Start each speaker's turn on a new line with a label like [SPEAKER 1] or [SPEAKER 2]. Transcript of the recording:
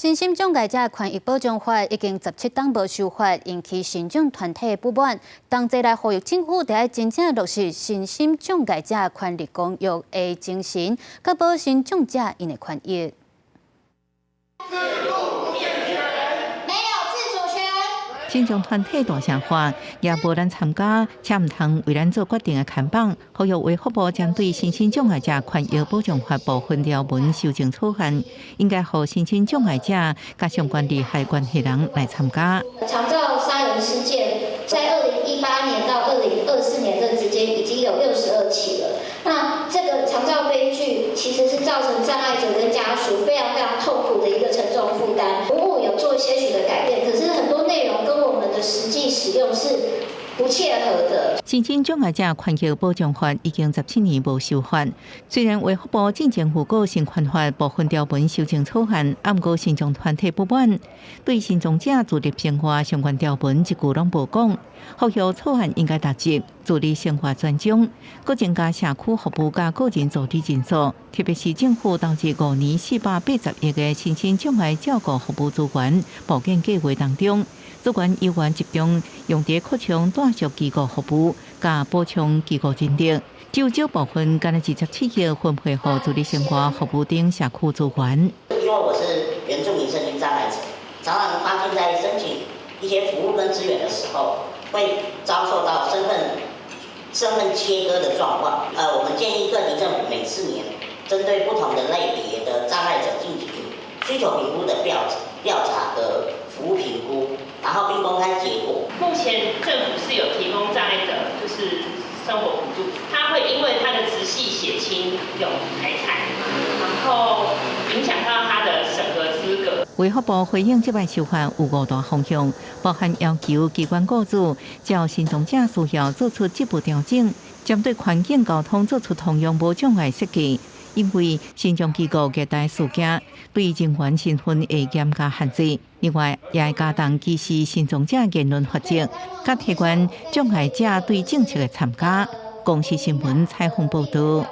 [SPEAKER 1] 身心障碍者权益保障法已经17档无修法，引起信众团体不满。同齐来呼吁政府得真正落实身心障碍者权利公约的精神，甲保身障者因的权益。
[SPEAKER 2] 信众团体大声喊，也无咱参加，且唔通为咱做决定的看板。呼吁卫福部针对身心障碍者权益保障法部分条文修正草案，应该让身心障碍者加相关利害关系人来参加。
[SPEAKER 3] 长照杀人事件在2018年到2024年这之间已经有62起了。那这个长照悲剧其实是造成障碍者跟家属非常痛苦的一个沉重负担。服务有做些许的改变，可是很多内容跟我们的实际使用是不切合的。
[SPEAKER 2] 身心障碍者权益保障法已经17年无修法，虽然卫福部进政府个性权法部分条文修正草案，不过信众团体不满，对身障者自立生活相关条文一句拢无讲。呼吁草案应该踏入自立生活专章，搁增加社区服务甲个人助理人数，特别是政府投资5年480亿的身心障碍照顾服务资源部件计划当中。 资源有关集中用在扩充短续机构服务，加补充机构人力，只有少部分干了27亿分配给自立生活服务等社区资源。
[SPEAKER 4] 因为我是原住民身心障碍者，常常发现在申请一些服务跟资源的时候，会遭受到身份切割的状况。我们建议各地政府每4年针对不同的类别的障碍者进行需求评估的调查和服务评估。 然后并公开结果。
[SPEAKER 5] 目前政府是有提供障碍者就是生活补助，他会因为他的直系血亲有财产，然后影响到他的审核资格。
[SPEAKER 2] 卫福部回应这摆修法有5大方向，包含要求机关雇主照身障者需要做出进一步调整，针对环境交通做出同样无障碍设计。 因为身障机构虐待事件对人员身份会严加限制，另外也会加重歧视身障者言论法则，甲提悬障碍者对政策的参加。公视新闻采访报道。